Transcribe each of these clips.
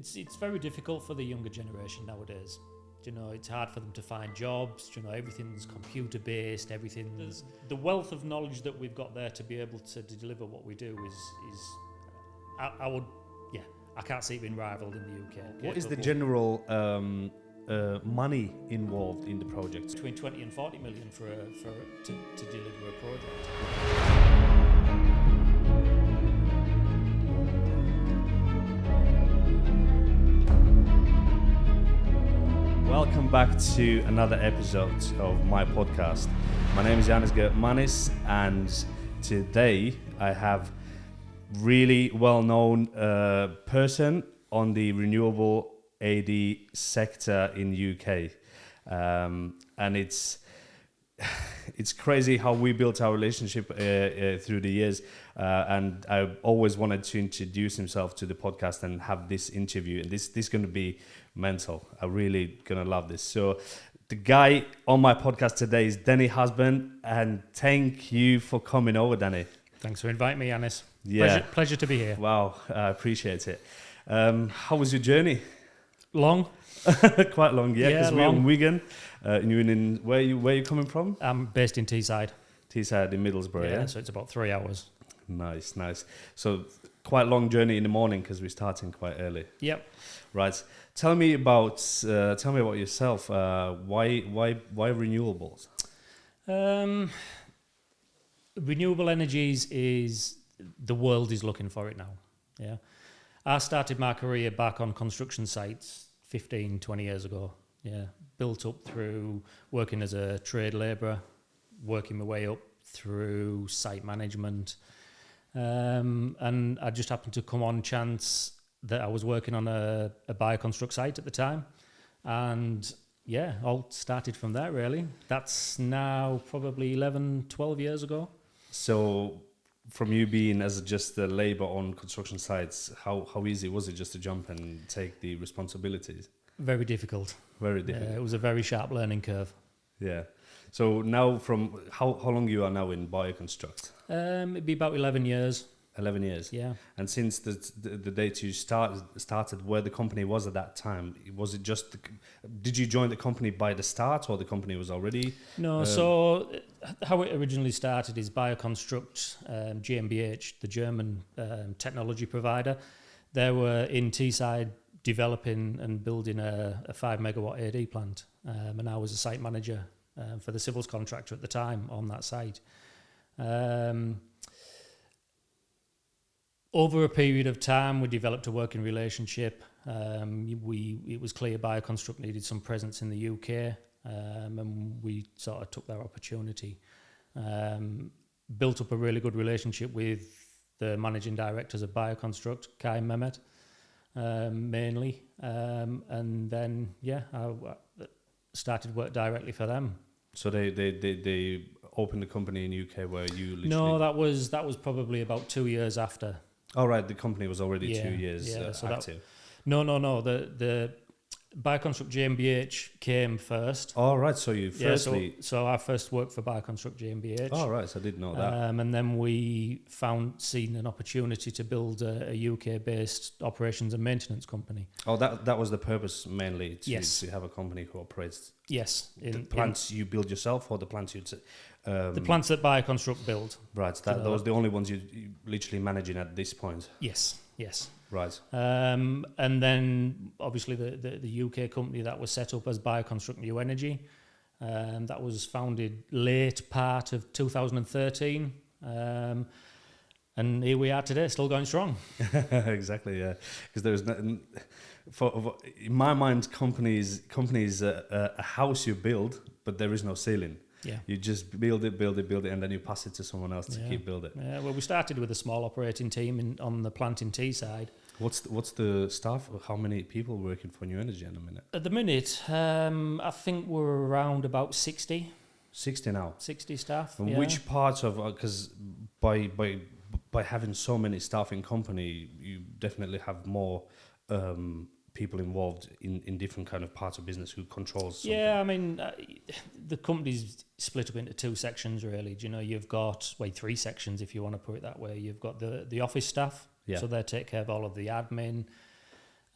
It's very difficult for the younger generation nowadays. It's hard for them to find jobs. Everything's computer based. There's the wealth of knowledge that we've got there to be able to deliver what we do is I can't see it being rivaled in the UK. What is the general money involved in the project? Between 20 and 40 million to deliver a project. Welcome back to another episode of my podcast. My name is Janis Gertmanis, and today I have really well-known person on the renewable AD sector in UK, and it's crazy how we built our relationship through the years, and I always wanted to introduce himself to the podcast and have this interview, and this is going to be mental. I'm really going to love this. So the guy on my podcast today is Danny Husband, and thank you for coming over, Danny. Thanks for inviting me, Janis. Yeah. Pleasure to be here. Wow, I appreciate it. How was your journey? Long. Quite long, yeah, because we're in Wigan. Where you coming from? I'm based in Teesside. Teesside in Middlesbrough, yeah? So it's about 3 hours. Nice. So quite long journey in the morning because we're starting quite early. Yep. Right. Tell me about yourself. Why renewables? Renewable energies is the world is looking for it now. Yeah. I started my career back on construction sites 15, 20 years ago. Yeah. Built up through working as a trade labourer, working my way up through site management. And I just happened to come on chance that I was working on a BioConstruct site at the time. And yeah, all started from there really. That's now probably 11, 12 years ago. So from you being as just a labour on construction sites, how easy was it just to jump and take the responsibilities? Very difficult. Very difficult. It was a very sharp learning curve. Yeah. So now from how long you are now in BioConstruct? It'd be about 11 years. 11 years. Yeah. And since the date you started, where the company was at that time, was it just? Did you join the company by the start, or the company was already? No. So how it originally started is BioConstruct GmbH, the German technology provider. They were in Teesside developing and building a 5 megawatt AD plant, and I was a site manager for the civils contractor at the time on that site. Over a period of time, we developed a working relationship. It was clear BioConstruct needed some presence in the UK, and we sort of took that opportunity. Built up a really good relationship with the managing directors of BioConstruct, Kai and Mehmet, mainly. And then, I started work directly for them. So they opened a company in UK where you literally... No, that was probably about 2 years after. Oh, right, the company was already 2 years so active. No. The BioConstruct GmbH came first. Oh, right, so you firstly... So I first worked for BioConstruct GmbH. Oh, right, so I didn't know that. And then we seen an opportunity to build a UK-based operations and maintenance company. Oh, that was the purpose mainly, to have a company who operates... Yes. The plants you build yourself, or the plants you'd... the plants that BioConstruct build. Right, those are the only ones you're literally managing at this point. Yes. Right. And then obviously the UK company that was set up as BioConstruct NewEnergy, that was founded late part of 2013. And here we are today, still going strong. Exactly, yeah. Because there's in my mind, companies a house you build, but there is no ceiling. Yeah. You just build it, and then you pass it to someone else to keep building. Yeah. Well, we started with a small operating team on the plant in Teesside. What's the staff? How many people working for NewEnergy in a minute? At the minute, I think we're around about 60. 60 now. 60 staff. And which parts of because by having so many staff in company, you definitely have more people involved in different kind of parts of business who controls something. Yeah, I mean, the company's split up into two sections really. Do you know, you've got 3 sections if you want to put it that way. You've got the office staff, so they take care of all of the admin,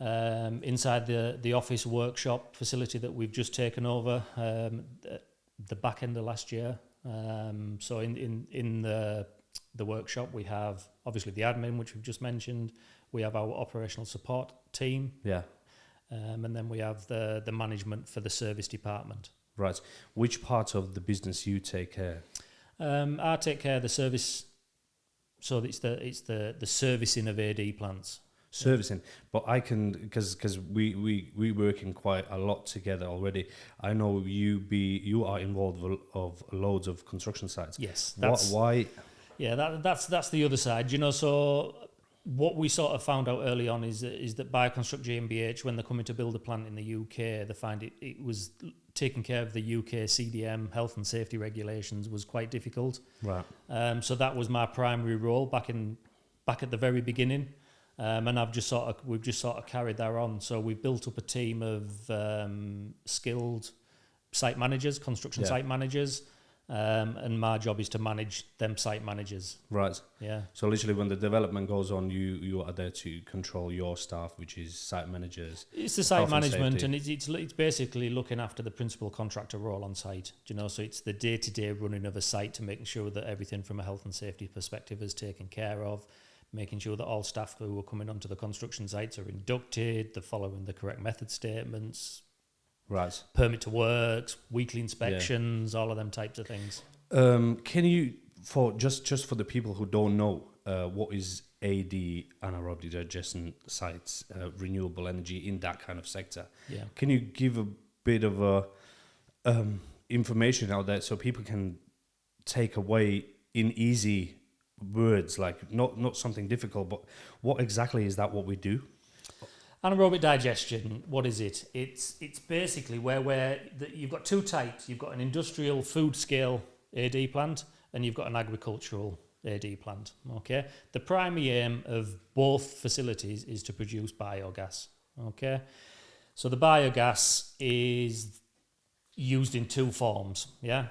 inside the office workshop facility that we've just taken over at the back end of last year. So in the workshop, we have obviously the admin, which we've just mentioned. We have our operational support team. Yeah. And then we have the management for the service department. Right. Which part of the business you take care? I take care of the service. So it's the servicing of AD plants. Servicing, but I can because we working quite a lot together already. I know you are involved of loads of construction sites. Yes. Why? Yeah, that's the other side. So what we sort of found out early on is that BioConstruct GmbH, when they're coming to build a plant in the UK, they find it was taking care of the UK CDM health and safety regulations was quite difficult. Right. So that was my primary role back at the very beginning. And we've just sort of carried that on. So we've built up a team of skilled site managers, construction site managers, and my job is to manage them site managers. Right. Yeah. So literally, when the development goes on, you are there to control your staff, which is site managers. It's the site management, and it's basically looking after the principal contractor role on site. So it's the day-to-day running of a site to making sure that everything from a health and safety perspective is taken care of. Making sure that all staff who are coming onto the construction sites are inducted, they're following the correct method statements, right? Permit to works, weekly inspections, all of them types of things. Can you, for just for the people who don't know, what is AD, anaerobic digestion sites, renewable energy in that kind of sector? Yeah. Can you give a bit of a information out there so people can take away in easy words, like not something difficult, but what exactly is that what we do? Anaerobic digestion, what is it? It's basically where you've got two types. You've got an industrial food scale AD plant and you've got an agricultural AD plant. Okay, the primary aim of both facilities is to produce biogas. Okay, so the biogas is used in two forms. Yeah.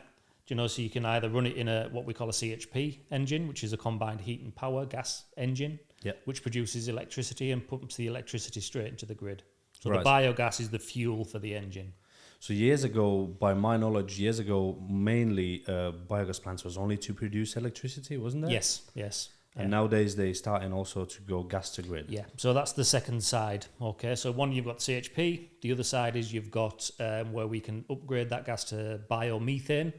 So you can either run it in what we call a CHP engine, which is a combined heat and power gas engine, which produces electricity and pumps the electricity straight into the grid. So the biogas is the fuel for the engine. So years ago, by my knowledge, mainly biogas plants was only to produce electricity, wasn't it? Yes. And nowadays they're starting also to go gas to grid. Yeah, so that's the second side. Okay, so one, you've got CHP. The other side is you've got where we can upgrade that gas to biomethane.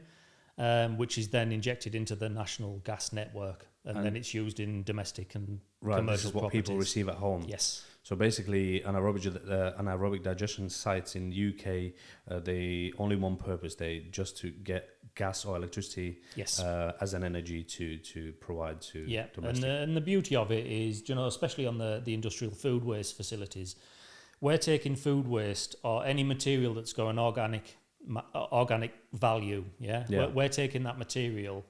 Which is then injected into the national gas network, and then it's used in domestic and commercial this is what properties. people receive at home. Yes. So basically, anaerobic digestion sites in UK, they only one purpose. They just to get gas or electricity as an energy to provide to domestic. And the beauty of it is, especially on the industrial food waste facilities, we're taking food waste or any material that's got an organic value, We're taking that material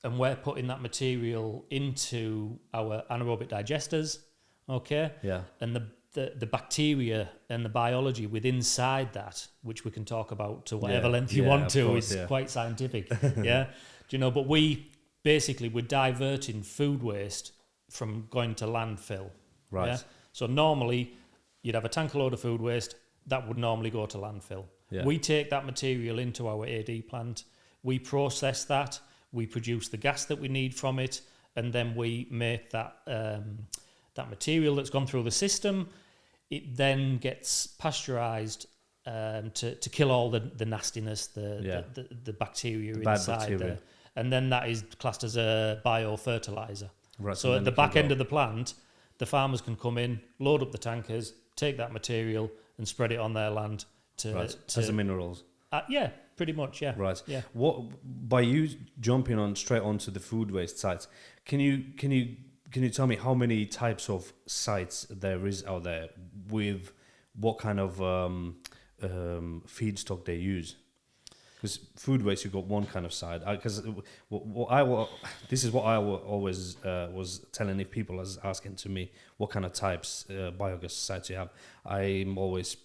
and we're putting that material into our anaerobic digesters, and the bacteria and the biology within inside that, which we can talk about to whatever length you want to, is quite scientific, but we're diverting food waste from going to landfill, so normally you'd have a tank load of food waste that would normally go to landfill. We take that material into our AD plant, we process that, we produce the gas that we need from it, and then we make that material that's gone through the system. It then gets pasteurized to kill all the nastiness, the bacteria inside there. And then that is classed as a biofertilizer. Right, so at the back end of the plant, the farmers can come in, load up the tankers, take that material and spread it on their land. As the minerals. Pretty much. Yeah. Right. Yeah. What by you jumping straight onto the food waste sites? Can you tell me how many types of sites there is out there with what kind of feedstock they use? Because food waste, you've got one kind of side. Because this is what I always was telling if people was asking to me what kind of types biogas sites you have. I'm always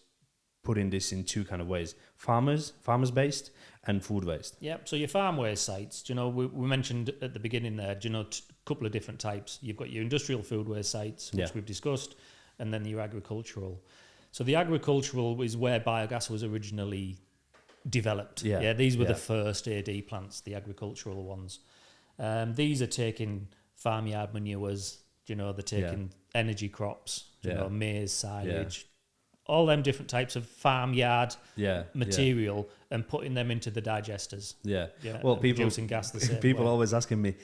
putting this in two kind of ways: farmers based and food waste. Yeah. So your farm waste sites, we mentioned at the beginning there, a couple of different types. You've got your industrial food waste sites, which we've discussed, and then your agricultural. So the agricultural is where biogas was originally developed. These were the first AD plants, the agricultural ones. These are taking farmyard manures, they're taking energy crops, maize, silage, all them different types of farmyard material and putting them into the digesters. Well, people producing gas the same people way. always asking me,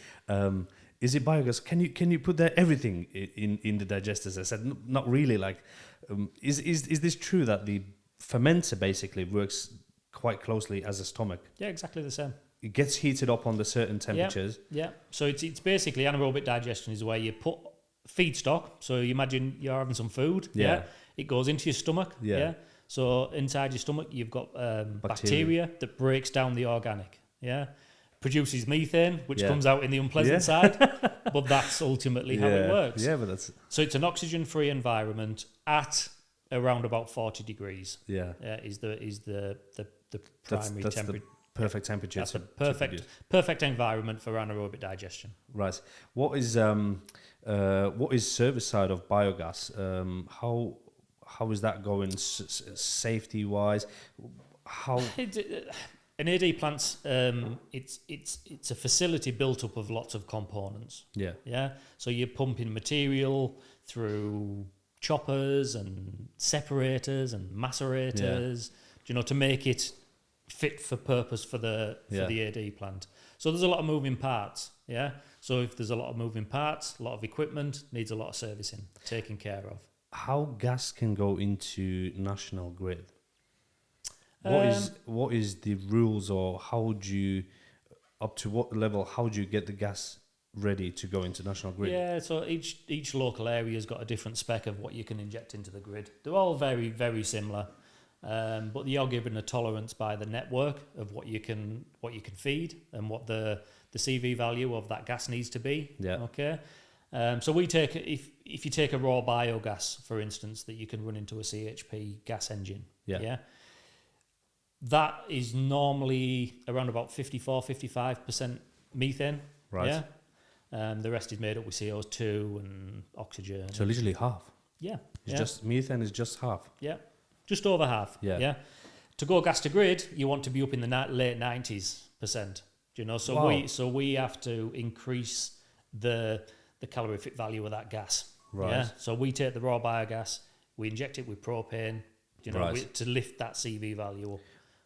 is it biogas? Can you put that everything in the digesters? I said, not really. Like, is this true that the fermenter basically works quite closely as a stomach? Yeah, exactly the same. It gets heated up on the certain temperatures. Yeah. So it's basically anaerobic digestion is where you put feedstock. So you imagine you're having some food. It goes into your stomach. So inside your stomach, you've got bacteria that breaks down the organic. Produces methane, which comes out in the unpleasant side. But that's ultimately how it works. So it's an oxygen-free environment at around about 40 degrees. Is the primary temperature. Perfect temperature. That's a perfect environment for anaerobic digestion. Right. What is service side of biogas? How is that going safety wise? An AD plant's it's a facility built up of lots of components. So you're pumping material through choppers and separators and macerators, to make it fit for purpose for the AD plant. So there's a lot of moving parts. So if there's a lot of moving parts, a lot of equipment needs a lot of servicing, taken care of. How gas can go into national grid? What is the rules, or how do you, up to what level, how do you get the gas ready to go into national grid? So each local area's got a different spec of what you can inject into the grid. They're all very, very similar. But you're given a tolerance by the network of what you can feed and what the CV value of that gas needs to be. So we take, if you take a raw biogas, for instance, that you can run into a CHP gas engine. That is normally around about 55% methane. Right. The rest is made up with CO2 and oxygen. So literally half. Just methane is just half. Just over half. To go gas to grid, you want to be up in the late 90s%. So we have to increase the calorific value of that gas. So we take the raw biogas, we inject it with propane, to lift that CV value up.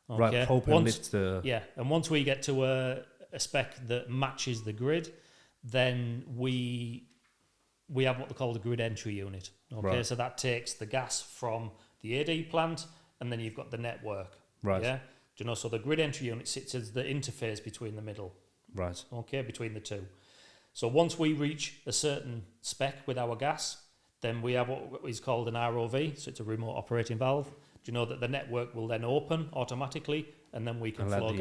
Right, propane lifts the... and once we get to a spec that matches the grid, then we have what they call the grid entry unit. So that takes the gas from the AD plant, and then you've got the network. So the grid entry unit sits as the interface between the middle. Between the two. So once we reach a certain spec with our gas, then we have what is called an ROV, so it's a remote operating valve. That the network will then open automatically, and then we can flow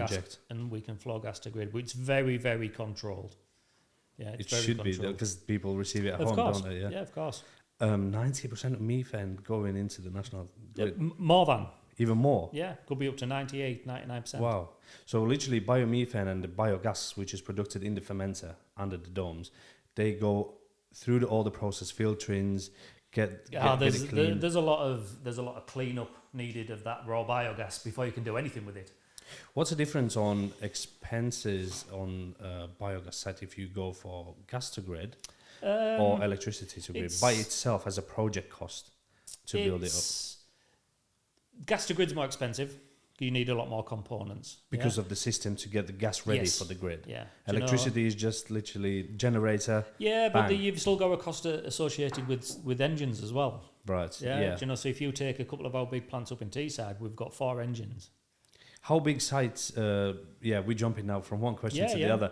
gas to grid. But it's very, very controlled. It should be, because people receive it at home, don't they? Yeah, of course. 90% of methane going into the national grid. More than. Even more? Could be up to 98, 99%. Wow. So literally biomethane and the biogas, which is produced in the fermenter under the domes, they go through all the process filterings, get it clean. There's a lot of cleanup needed of that raw biogas before you can do anything with it. What's the difference on expenses on biogas site if you go for gas to grid or electricity to grid by itself as a project cost to build it up? Gas to grid's more expensive. You need a lot more components because of the system to get the gas ready for the grid. Electricity is just literally generator. But you've still got a cost associated with engines as well. So if you take a couple of our big plants up in Teesside, we've got 4 engines. How big sites? We're jumping now from one question to the other.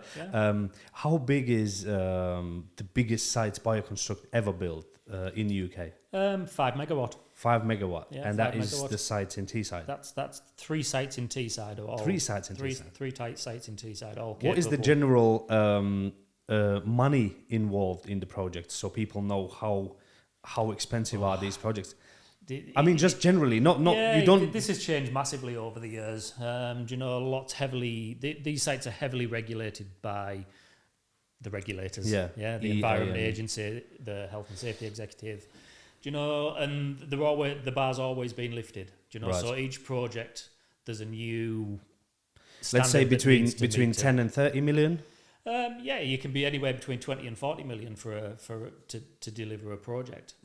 How big is the biggest sites BioConstruct ever built in the UK? 5 megawatt. 5 megawatt, and that is the sites in Teesside. That's 3 sites in Teesside. 3 sites in Teesside. 3 sites in Teesside. What is the general money involved in the project, so people know how expensive are these projects? I mean, just generally, not you don't. This has changed massively over the years. Lots heavily. These sites are heavily regulated by the regulators. The Environment Agency, the Health and Safety Executive. Do you know? And the bar's always been lifted. Do you know? Right. So each project, there's a new. Let's say standard that needs to between meet it. 10 and 30 million. Yeah, you can be anywhere between 20 and 40 million to deliver a project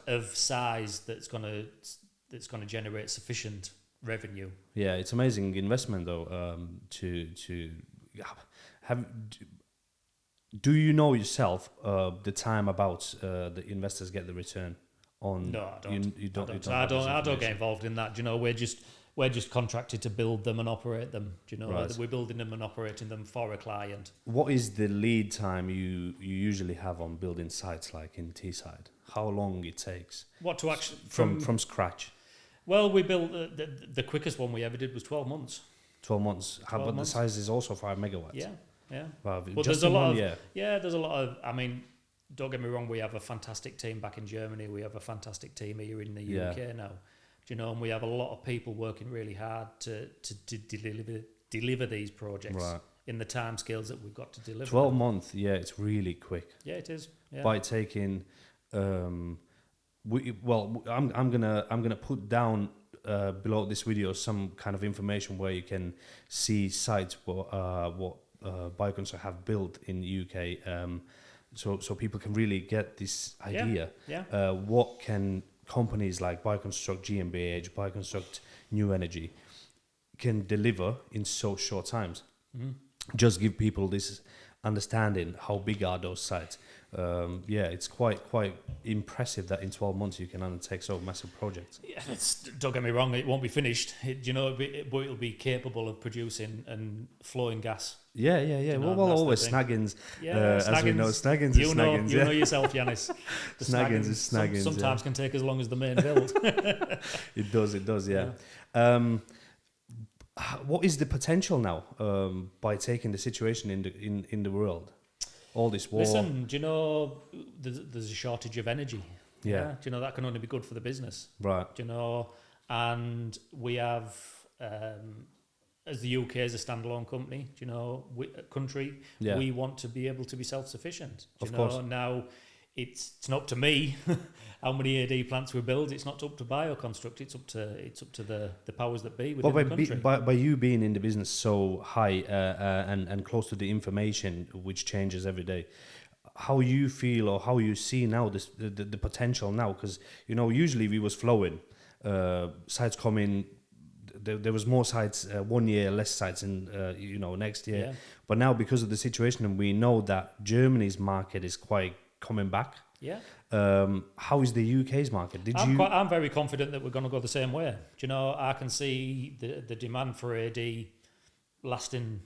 of size that's gonna generate sufficient revenue. Yeah, it's amazing investment though. Do you know yourself the time about the investors get the return on? No, I don't. You don't. I don't get involved in that. Do you know, we're just contracted to build them and operate them. Do you know, Right. we're building them and operating them for a client. What is the lead time you usually have on building sites like in Teesside? How long it takes? What to actually from scratch? Well, we built the quickest one we ever did was 12 months. 12 months. How 12 about months. the size is also 5 megawatts? Yeah. Wow, But just there's a in lot one of year. there's a lot of. I mean, don't get me wrong. We have a fantastic team back in Germany. We have a fantastic team here in the UK now. Do you know? And we have a lot of people working really hard to deliver these projects in the timescales that we've got to deliver. 12 months. Yeah, it's really quick. Yeah, it is. Yeah. By taking, I'm gonna put down below this video some kind of information where you can see sites what BioConstruct have built in the UK, so people can really get this idea. What can companies like BioConstruct GmbH, BioConstruct NewEnergy can deliver in so short times? Just give people this understanding how big are those sites. It's quite impressive that in 12 months you can undertake so massive projects. Yeah, don't get me wrong, it won't be finished. But it'll be capable of producing and flowing gas. Yeah. You know, well, always snaggings. Snaggins. As we know, snaggins is snaggins. You know yourself, Janis. The snaggins is snaggins. Sometimes can take as long as the main build. It does. Yeah. What is the potential now by taking the situation in the world? All this war. Listen, do you know there's a shortage of energy? Yeah. Do you know that can only be good for the business? Right. Do you know? And we have, as the UK as a standalone company, do you know, we want to be able to be self-sufficient. Do you know? Course. Now, it's not up to me how many AD plants we build. It's not up to BioConstruct. It's up to the powers that be within the country. By you being in the business so high and close to the information which changes every day, how you feel or how you see now the potential now? Because usually we was flowing, sites coming. There was more sites 1 year, less sites in next year. Yeah. But now because of the situation, and we know that Germany's market is quite coming back. Yeah. How is the UK's market? I'm very confident that we're going to go the same way. Do you know, I can see the demand for AD lasting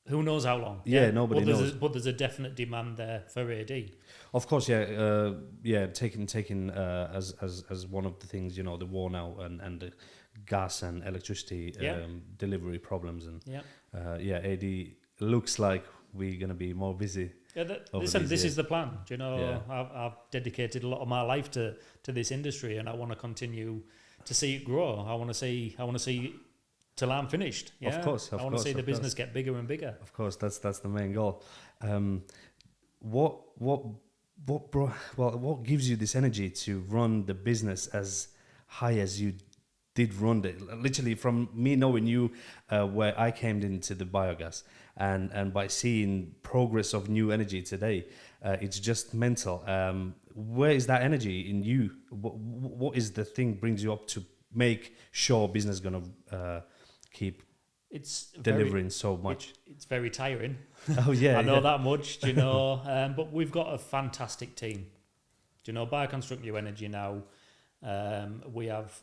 who knows how long. Yeah, nobody knows. But there's a definite demand there for AD. Of course, taking as one of the things, the war now and the gas and electricity delivery problems and AD looks like we're going to be more busy. Yeah, this is the plan. Do you know, I've dedicated a lot of my life to this industry, and I want to continue to see it grow. I want to see till I'm finished. Yeah? Of course, I want to see the business get bigger and bigger. Of course, that's the main goal. What gives you this energy to run the business as high as you did run it? Literally, from me knowing you, where I came into the biogas. And by seeing progress of new energy today, it's just mental. Where is that energy in you? What is the thing brings you up to make sure business is going to keep delivering so much? It's very tiring. Oh yeah, I know that much. Do you know? But we've got a fantastic team. Do you know, BioConstruct NewEnergy now? We have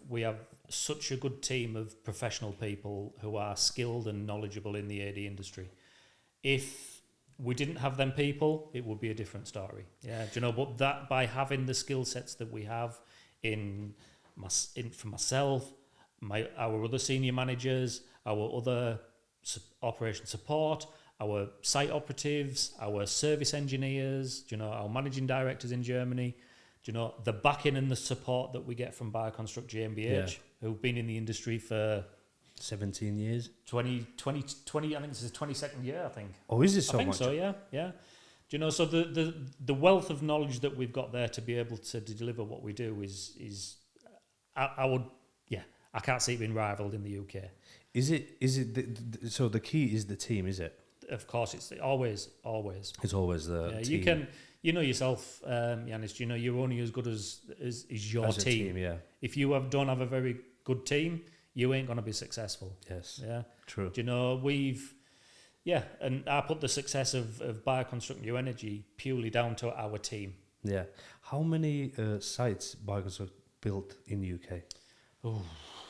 such a good team of professional people who are skilled and knowledgeable in the AD industry. If we didn't have them people, it would be a different story. Yeah, do you know? But that by having the skill sets that we have for myself, our other senior managers, our other operation support, our site operatives, our service engineers, do you know, our managing directors in Germany. Do you know, the backing and the support that we get from BioConstruct GmbH, who've been in the industry for 17 years? 20, I think this is the 22nd year, I think. Oh, is it so much? I think so, yeah. Do you know? So the wealth of knowledge that we've got there to be able to deliver what we do is I would, yeah, I can't see it being rivaled in the UK. Is it so the key is the team, is it? Of course, it's always. It's always the team. You can, you know yourself, Janis. You know you're only as good as your As a team. Yeah. If you don't have a very good team, you ain't gonna be successful. Yes. Yeah. True. Do you know and I put the success of BioConstruct NewEnergy purely down to our team. Yeah. How many sites BioConstruct built in the UK? Oh,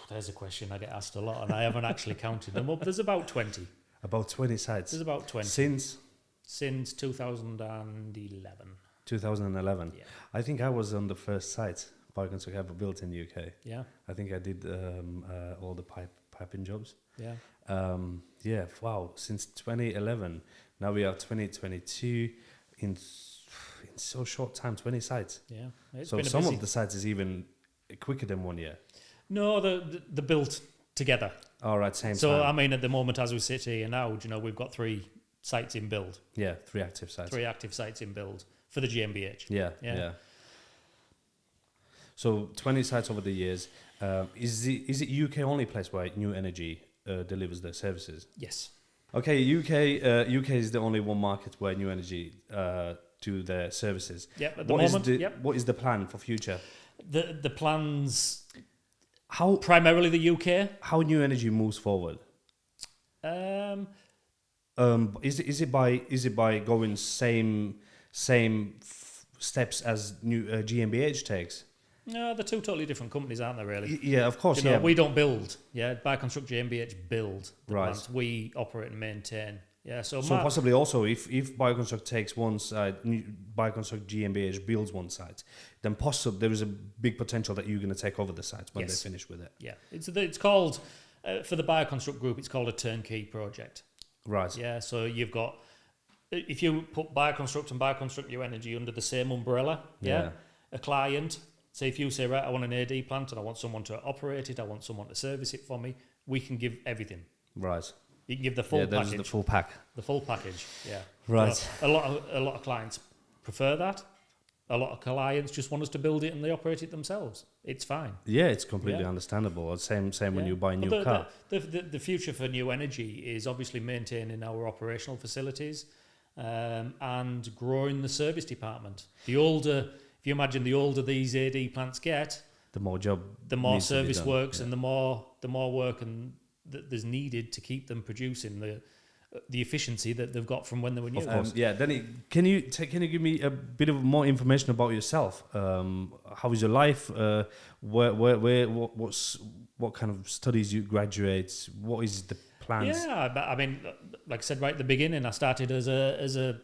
there's a question I get asked a lot, and I haven't actually counted them up. There's about 20. About 20 sites. There's about 20 since 2011. 2011. Yeah. I think I was on the first site BioConstruct ever built in the UK. Yeah. I think I did all the piping jobs. Yeah. Yeah. Wow. Since 2011, now we are 2022. In so short time, 20 sites. Yeah. It's so been some of the sites is even quicker than 1 year. No, they're built together. All right, same So, time. I mean, at the moment, as we sit here now, you know, we've got 3 sites in build. Yeah, 3 active sites. 3 active sites in build for the GmbH. Yeah. So 20 sites over the years. Is it UK only place where NewEnergy delivers their services? Yes. Okay, UK is the only one market where NewEnergy do their services. Yep, at the moment. What is the plan for future? The plans... How primarily the UK. How NewEnergy moves forward? Is it by going same steps as new GmbH takes? No, they're 2 totally different companies, aren't they? Really? Yeah, of course. You know, we don't build. Yeah, BioConstruct GmbH build the Right. plants. We operate and maintain. Yeah, so possibly also if BioConstruct takes one site, BioConstruct GmbH builds one site, then there is a big potential that you're going to take over the site when they finish with it. Yeah, it's called for the BioConstruct group. It's called a turnkey project. Right. Yeah, so you've got, if you put BioConstruct and BioConstruct NewEnergy under the same umbrella, a client. So if you say, right, I want an AD plant and I want someone to operate it, I want someone to service it for me, we can give everything. Right. You can give the full package. The full pack. The full package, yeah. Right. So a lot of clients prefer that. A lot of clients just want us to build it and they operate it themselves. It's fine. Yeah, it's completely understandable. Same when you buy a new car. The future for NewEnergy is obviously maintaining our operational facilities and growing the service department. If you imagine the older these AD plants get, the more service works and the more work and there's needed to keep them producing the efficiency that they've got from when they were new. Of course, yeah. Then can you give me a bit of more information about yourself? How is your life? What kind of studies you graduate? What is the plans? Yeah, I mean, like I said right at the beginning, I started as a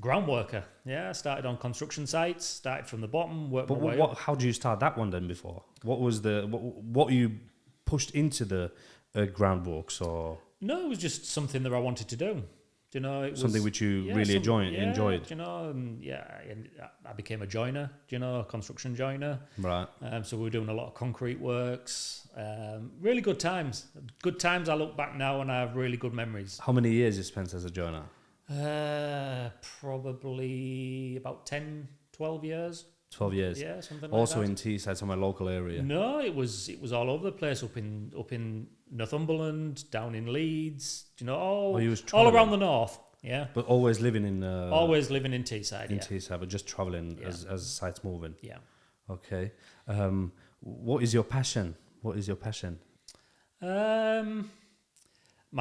ground worker. Yeah, I started on construction sites. Started from the bottom. Worked my way up. How did you start that one then? Before what you pushed into the groundworks or? No, it was just something that I wanted to do. Do you know, it was something which you really enjoyed. Do you know, and I became a joiner. Do you know, a construction joiner. Right. So we were doing a lot of concrete works. Really good times. Good times. I look back now and I have really good memories. How many years you spent as a joiner? Probably about 10, 12 years. 12 years. Yeah, something like that. Also in Teesside, so my local area. No, it was all over the place. Up in Northumberland, down in Leeds. Do you know, all around the north. Yeah. But always living in. Always living in Teesside. In Teesside, but just traveling as sites moving. Yeah. Okay. What is your passion? My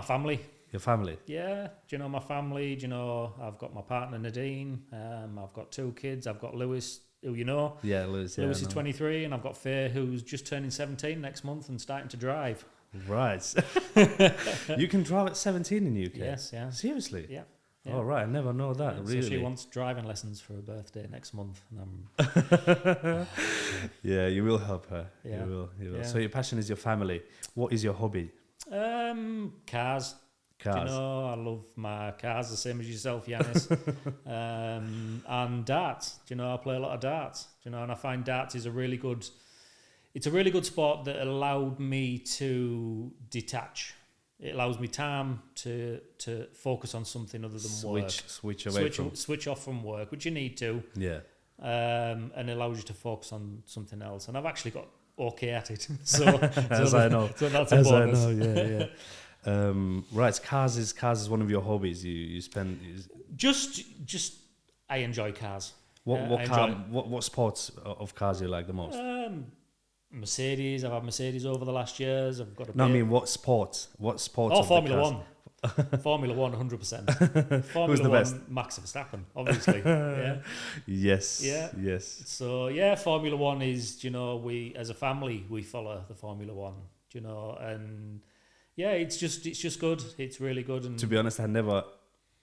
family. Your family? Yeah. Do you know my family? Do you know I've got my partner Nadine. I've got 2 kids. I've got Lewis, who you know. Yeah, Lewis. Lewis is 23, and I've got Faye, who's just turning 17 next month and starting to drive. Right. You can drive at 17 in the UK? Yes, yeah. Seriously? Yeah. Oh, right. I never know that, yeah, really. So she wants driving lessons for her birthday next month. And yeah, you will help her. Yeah. You will. Yeah. So your passion is your family. What is your hobby? Cars. Do you know, I love my cars the same as yourself, Janis. And darts. Do you know, I play a lot of darts. Do you know, and I find darts is a really good sport that allowed me to detach. It allows me time to focus on something other than work. Switch off from work, which you need to. Yeah. And it allows you to focus on something else. And I've actually got okay at it. I know. So that's a bonus. I know, yeah. Right, cars is one of your hobbies. You spend just I enjoy cars. What sports of cars you like the most? Mercedes. I've had Mercedes over the last years. I've got a I mean, what sports? What sports? Oh, Formula One. Formula One, 100%. Who's the best? Max Verstappen, obviously. Yeah. Yes. Yeah. Yes. So Formula One is, we as a family we follow the Formula One, and it's just good. It's really good. And to be honest, I never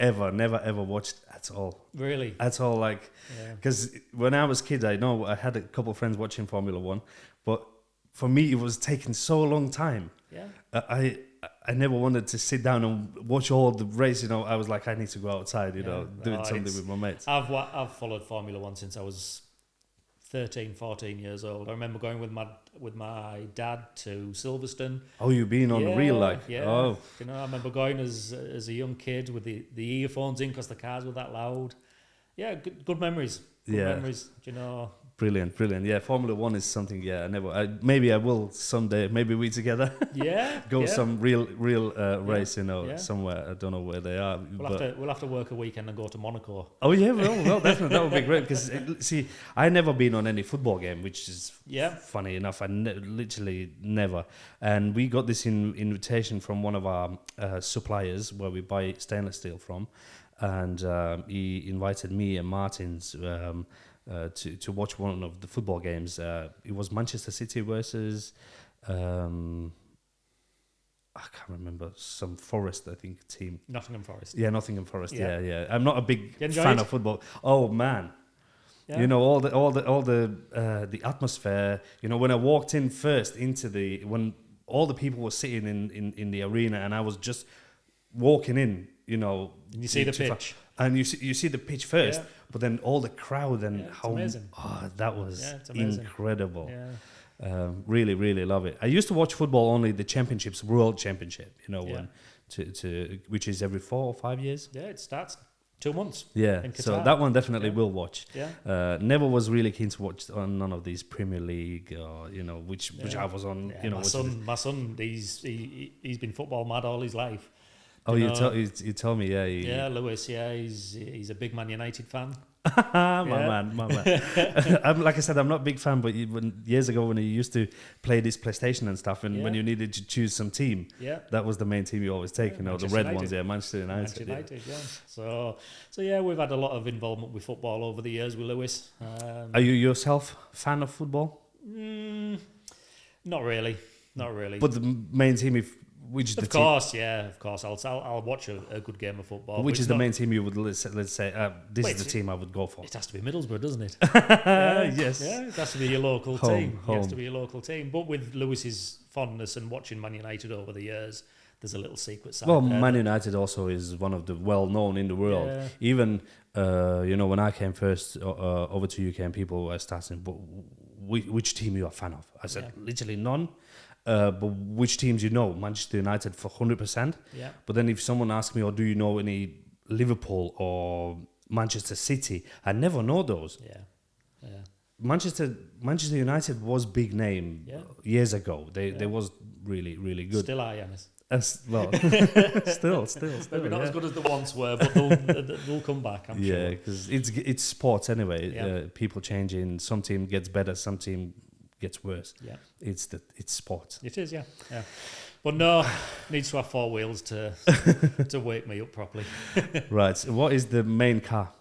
ever watched at all. Really? At all, like, because when I was a kid, I had a couple of friends watching Formula One, but for me it was taking so long time. Yeah. I never wanted to sit down and watch all the race. I was like, I need to go outside, doing something with my mates. I've followed Formula One since I was 13, 14 years old. I remember going with my dad to Silverstone. Oh, you've been on the reel, like? Yeah. Oh. I remember going as a young kid with the earphones in because the cars were that loud. Yeah, good memories. Good memories, Brilliant. Yeah, Formula One is something. Yeah, maybe I will someday. Maybe we together. Yeah. Go some real race. Somewhere. I don't know where they are. We'll have to work a weekend and go to Monaco. Oh yeah, well definitely that would be great. Because see, I never been on any football game, which is funny enough. I literally never. And we got this invitation from one of our suppliers where we buy stainless steel from, and he invited me and Martins. To watch one of the football games. It was Manchester City versus I can't remember, some Forest, I think, team. Nottingham Forest. Yeah, Nottingham Forest. Yeah. I'm not a big fan it? of football. Oh man. Yeah. All the atmosphere. When I walked in first when all the people were sitting in the arena and I was just walking in. And you see the pitch. And you see the pitch first, but then all the crowd and how amazing. That was incredible. Yeah. Really, really love it. I used to watch football only the championships, World Championship. When which is every 4 or 5 years. Yeah, it starts 2 months. Yeah, so that one definitely will watch. Yeah. Never was really keen to watch on none of these Premier League or which I was on. My son, he's been football mad all his life. Oh, you told me, yeah. Lewis, he's a big Man United fan. my man. Like I said, I'm not a big fan, but years ago when you used to play this PlayStation and stuff, and when you needed to choose some team, that was the main team you always take, the red ones, Manchester United. So we've had a lot of involvement with football over the years with Lewis. Are you yourself fan of football? Not really. But the main team, Of course. I'll watch a good game of football. Which is the main team you would let's say this is the team I would go for? It has to be Middlesbrough, doesn't it? Yes. Yeah, it has to be your local team. It has to be your local team. But with Lewis's fondness and watching Man United over the years, there's a little secret side. Well, Man United also is one of the well-known in the world. Yeah. Even when I came first over to UK and people were starting, but which team you are a fan of? I said literally none. But which teams Manchester United for 100%. Yeah. But then if someone asks me, or do you know any Liverpool or Manchester City, I never know those. Yeah. Manchester United was big name years ago. They was really, really good. Still are, Janis. Well, still. Maybe not as good as the once were, but they'll come back, I'm sure. Yeah, because it's sports anyway. Yeah. People changing. Some team gets better, some team gets worse. Yeah, it's sport. It is, yeah. But no, needs to have 4 wheels to wake me up properly. Right. So what is the main car?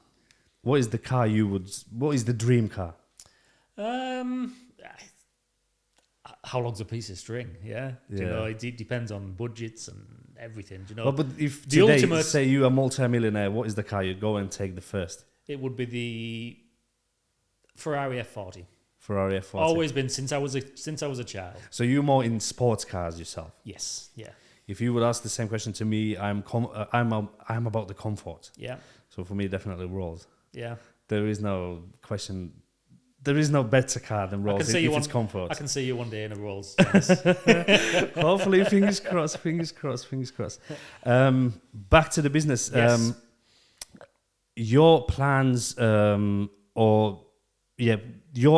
What is the car what is the dream car? How long's a piece of string? Yeah. It depends on budgets and everything. But if today, say you are a multi-millionaire, what is the car you go and take the first? It would be the Ferrari F40. Ferrari F40. Always been since I was a child. So you're more in sports cars yourself? Yes. Yeah. If you would ask the same question to me, I'm about the comfort. Yeah. So for me, definitely Rolls. Yeah. There is no question there is no better car than Rolls if it's comfort. I can see you one day in a Rolls. Hopefully, fingers crossed, fingers crossed, fingers crossed. Back to the business. Yes. Your plans, your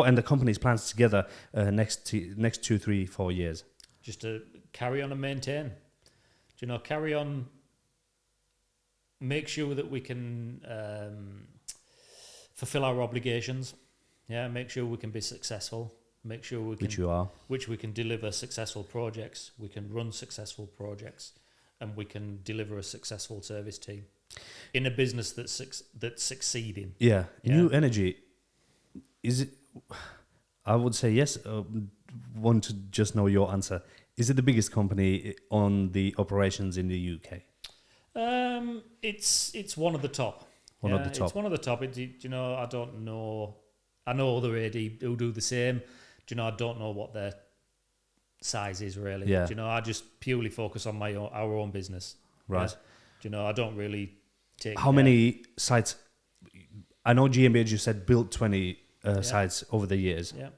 and the company's plans together next 2, 3, 4 years. Just to carry on and maintain. Carry on. Make sure that we can fulfill our obligations. Yeah, make sure we can be successful. Make sure we can, which you are, which we can deliver successful projects. We can run successful projects, and we can deliver a successful service team in a business that's succeeding. Yeah. New energy. Is it? I would say yes. Want to just know your answer. Is it the biggest company on the operations in the UK? It's one of the top. One of the top. It's one of the top. I don't know. I know other AD who do the same. I don't know what their size is really. Yeah. I just purely focus on our own business. Right. I don't really take. How many sites? I know GmbH, you said, built 20 sites over the years. Yeah.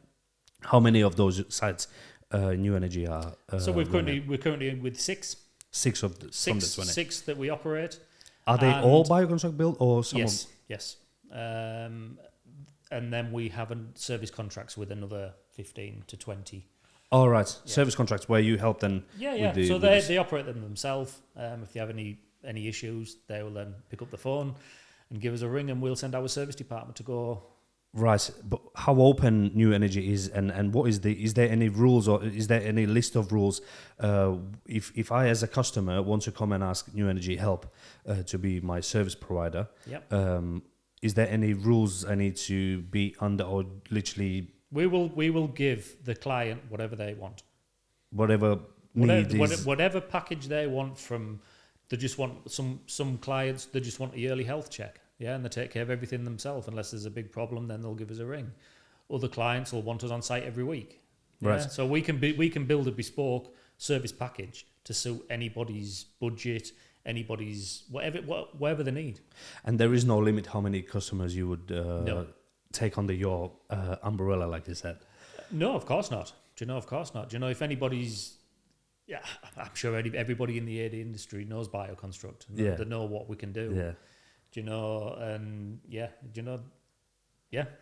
How many of those sites New Energy are? So we're currently with 6. 6 of the, from the 20. 6 that we operate. Are they all BioConstruct built or some? Yes. And then we have service contracts with another 15 to 20. All right. Yeah. Service contracts where you help them. Yeah. So they operate them themselves. If they have any issues, they will then pick up the phone and give us a ring, and we'll send our service department to go. Right, but how open New Energy is, and what is there any rules, or is there any list of rules? If I as a customer want to come and ask New Energy help to be my service provider, is there any rules I need to be under, or literally? We will give the client whatever they want. Whatever package they want from. They just want some clients. They just want a yearly health check. Yeah, and they take care of everything themselves. Unless there's a big problem, then they'll give us a ring. Other clients will want us on site every week. Yeah? Right. So we can build a bespoke service package to suit anybody's budget, anybody's whatever they need. And there is no limit how many customers you would take under your umbrella, like you said. No, of course not. Of course not. If anybody's, I'm sure everybody in the AD industry knows BioConstruct. Yeah. They know what we can do. Yeah.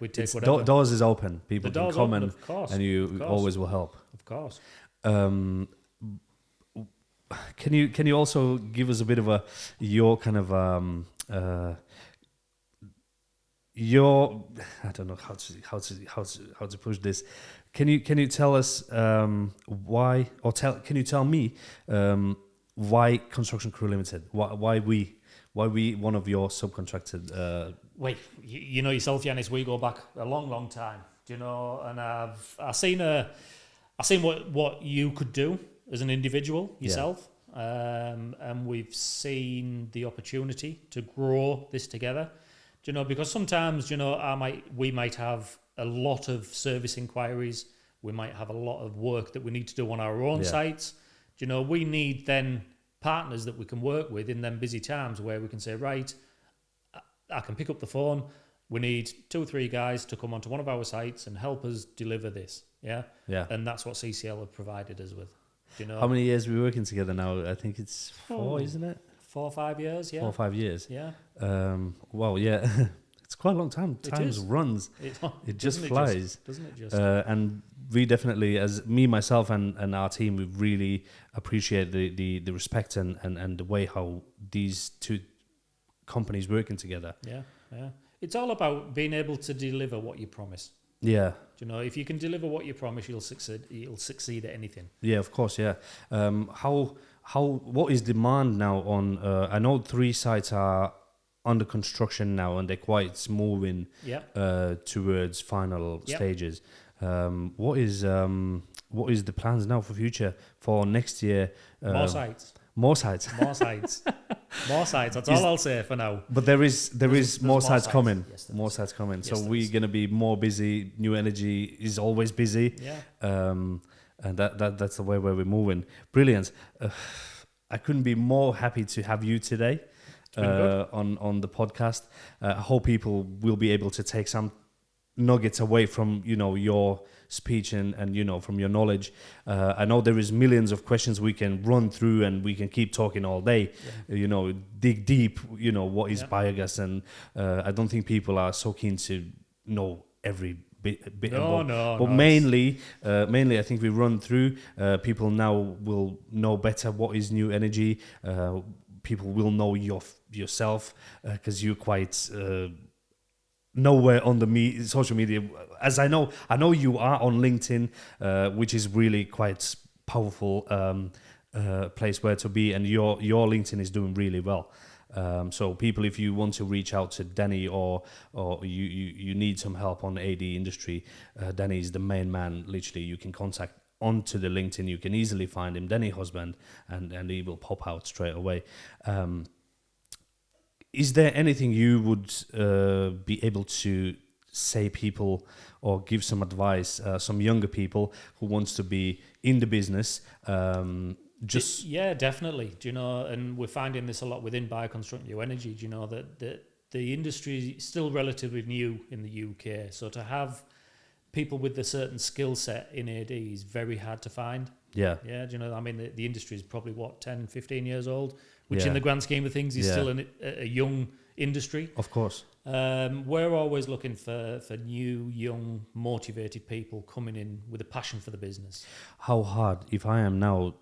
We take whatever. Doors is open. People can come open, and you always will help. Of course. Can you also give us a bit of your kind of your, I don't know how to push this. Can you tell us why, or can you tell me why Construction Crew Limited? Why we one of your subcontracted? Wait, you know yourself, Janis. We go back a long time. And I seen what you could do as an individual yourself, and we've seen the opportunity to grow this together. Because sometimes we might have a lot of service inquiries. We might have a lot of work that we need to do on our own sites. We need then partners that we can work with in them busy times where we can say, right, I can pick up the phone. We need 2 or 3 guys to come onto one of our sites and help us deliver this. Yeah. And that's what CCL have provided us with. How many years are we working together now? I think it's 4, isn't it? 4 or 5 years. Yeah. 4 or 5 years. Yeah. Well, yeah. It's quite a long time. Time runs. It just flies. Doesn't it just? And we definitely, as me, myself, and our team, we really appreciate the respect and the way how these 2 companies working together. Yeah. It's all about being able to deliver what you promise. Yeah. If you can deliver what you promise, you'll succeed. You'll succeed at anything. Yeah, of course. Yeah. What is demand now on? I know 3 sites are under construction now, and they're quite moving towards final stages. What is the plans now for future for next year? More sites. More sites. More sites. More sites. That's all I'll say for now. But there's more sites coming. Yes, more sites coming. Yes, so we're gonna be more busy. New Energy is always busy. Yeah. And that's the way where we're moving. Brilliant. I couldn't be more happy to have you today on the podcast. I hope people will be able to take nuggets away from your speech and from your knowledge. I know there is millions of questions we can run through, and we can keep talking all day. Dig deep. What is biogas, and I don't think people are so keen to know every bit involved. But mainly I think we run through. People now will know better what is new energy. People will know yourself because you're quite nowhere on the social media. As I know you are on LinkedIn, which is really quite powerful place where to be, and your LinkedIn is doing really well. So people, if you want to reach out to Danny or you need some help on the AD industry, Danny is the main man. Literally, you can contact onto the LinkedIn. You can easily find him, Danny Husband, and he will pop out straight away. Is there anything you would be able to say people or give some advice, some younger people who wants to be in the business? Yeah, definitely. And we're finding this a lot within BioConstruct NewEnergy. That the industry is still relatively new in the UK, so to have people with a certain skill set in AD is very hard to find. Yeah. The industry is probably 10, 15 years old, which in the grand scheme of things is still a young industry. Of course. We're always looking for new, young, motivated people coming in with a passion for the business. How hard, if I am now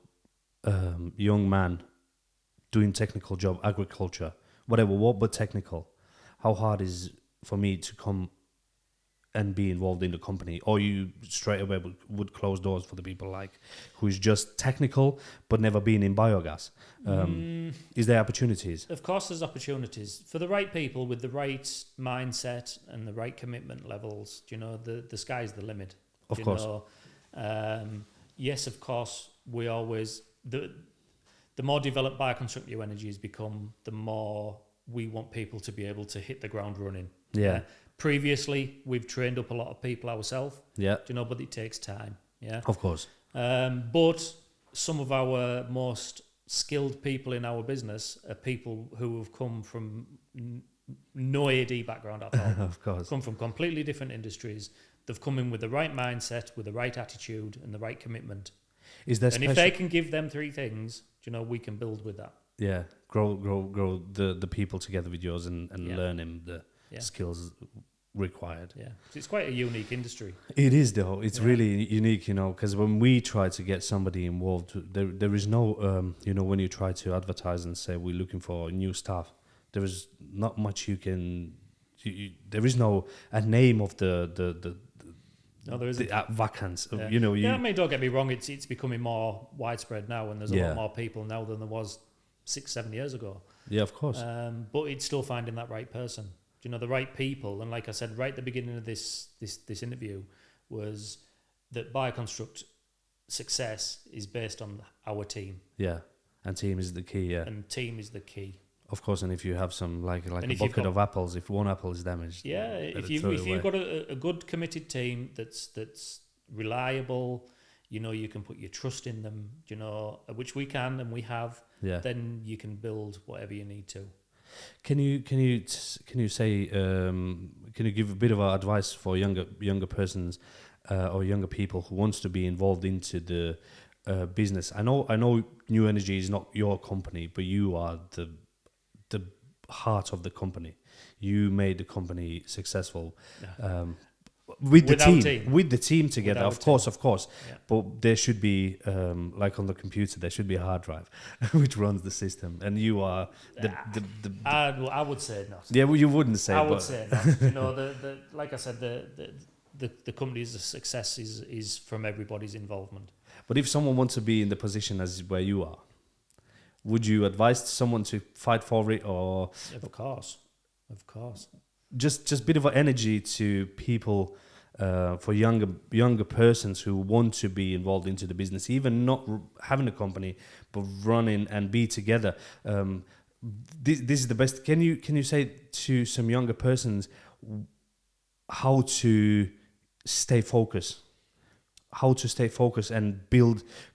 young man doing technical job, agriculture, whatever, but technical, how hard is for me to come and be involved in the company? Or you straight away would close doors for the people who is just technical but never been in biogas? Is there opportunities? Of course there's opportunities for the right people with the right mindset and the right commitment levels. The sky's the limit. Of course. Yes, of course, we always the more developed BioConstruct NewEnergy has become, the more we want people to be able to hit the ground running. Yeah. Previously, we've trained up a lot of people ourselves. Yeah. But it takes time. Yeah. Of course. But some of our most skilled people in our business are people who have come from no AD background at all. Of course. Come from completely different industries. They've come in with the right mindset, with the right attitude, and the right commitment. Is there and if they can give them three things, we can build with that. Yeah, grow the people together with yours and learning the skills required. Yeah, it's quite a unique industry. It is, though. It's really unique, because when we try to get somebody involved, there is no, when you try to advertise and say we're looking for new staff, there is not much you can. There is no a name of the No, there isn't. Vacants. Yeah. Don't get me wrong. It's becoming more widespread now, and there's a lot more people now than there was 6-7 years ago. Yeah, of course. But it's still finding that right person. The right people. And like I said right at the beginning of this interview, was that BioConstruct success is based on our team. Yeah, and team is the key. Yeah, and team is the key. Of course, and if you have some like a bucket of apples, if one apple is damaged, if you've got a good committed team that's reliable, you can put your trust in them, which we can and we have. Yeah. Then you can build whatever you need to. Can you say can you give a bit of advice for younger persons or younger people who wants to be involved into the business? I know New Energy is not your company, but you are the heart of the company. You made the company successful with the team together. Of course. Yeah. But there should be like on the computer, there should be a hard drive which runs the system, and you are I would say not. Yeah, well, you wouldn't say. I would say not. Like I said, the company's success is from everybody's involvement. But if someone wants to be in the position as where you are, would you advise someone to fight for it, or of course, just a bit of energy to people for younger persons who want to be involved into the business, even not having a company but running and be together? This is the best. Can you say to some younger persons how to stay focused and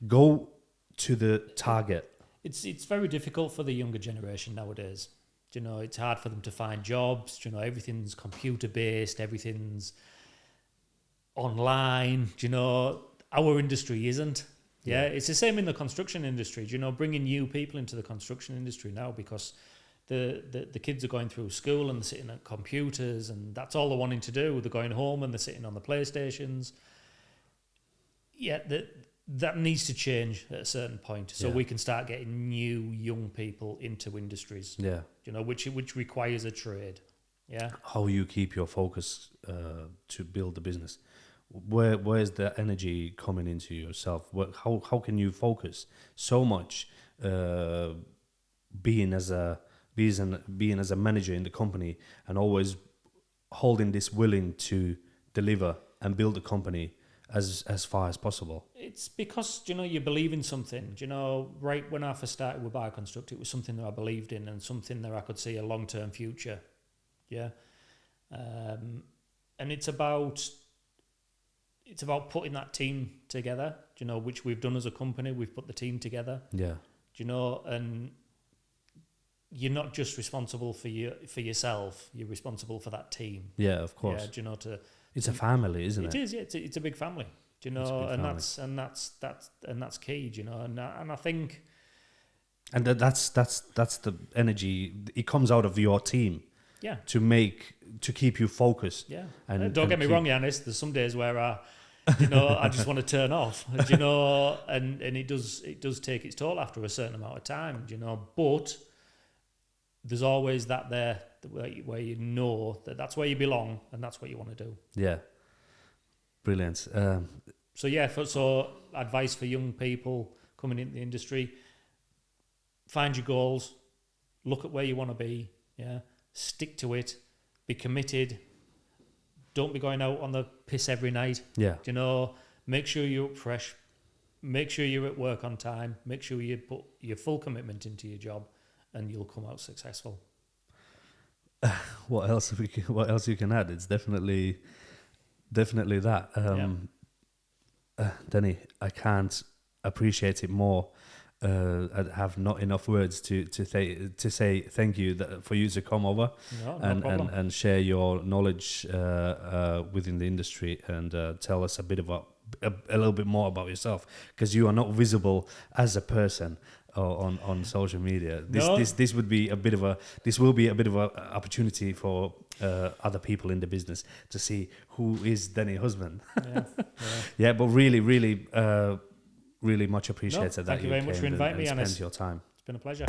go to the target? It's very difficult for the younger generation nowadays. It's hard for them to find jobs. Everything's computer based. Everything's online. Do you know, our industry isn't. Yeah, it's the same in the construction industry. Do you know, bringing new people into the construction industry now because the kids are going through school and they're sitting at computers and that's all they're wanting to do. They're going home and they're sitting on the PlayStations. Yeah, that needs to change at a certain point so we can start getting new young people into industries. Yeah, you know, which requires a trade. Yeah. How you keep your focus to build the business? Where's the energy coming into yourself? How can you focus so much being as a manager in the company and always holding this willing to deliver and build a company as far as possible? It's because, you know, you believe in something. You know, right when I first started with BioConstruct, it was something that I believed in and something that I could see a long-term future. Yeah. And it's about putting that team together, you know, which we've done as a company. We've put the team together. Yeah. You know, and you're not just responsible for yourself. You're responsible for that team. Yeah, of course. Yeah, do you know, it's a family, isn't it? It is. Yeah, it's a big family. Do you know, and that's key. Do you know, and I think, and that's the energy. It comes out of your team. Yeah. To keep you focused. Yeah. And don't get me wrong, Janis. There's some days where I just want to turn off. You know, and it does take its toll after a certain amount of time. You know, but there's always that there where you know that's where you belong and that's what you want to do. Yeah. Brilliant. So advice for young people coming into the industry: find your goals, look at where you want to be. Yeah. Stick to it, be committed. Don't be going out on the piss every night. Yeah. You know, make sure you're up fresh. Make sure you're at work on time. Make sure you put your full commitment into your job, and you'll come out successful. What else you can add? It's definitely that. Denny, I can't appreciate it more. I have not enough words to say thank you for you to come over and share your knowledge within the industry and tell us a little bit more about yourself, because you are not visible as a person on social media. This will be a bit of a opportunity for other people in the business to see who is Denny husband. Yeah, but really really much appreciated that you very much for inviting me, Janis. Spend your time. It's been a pleasure.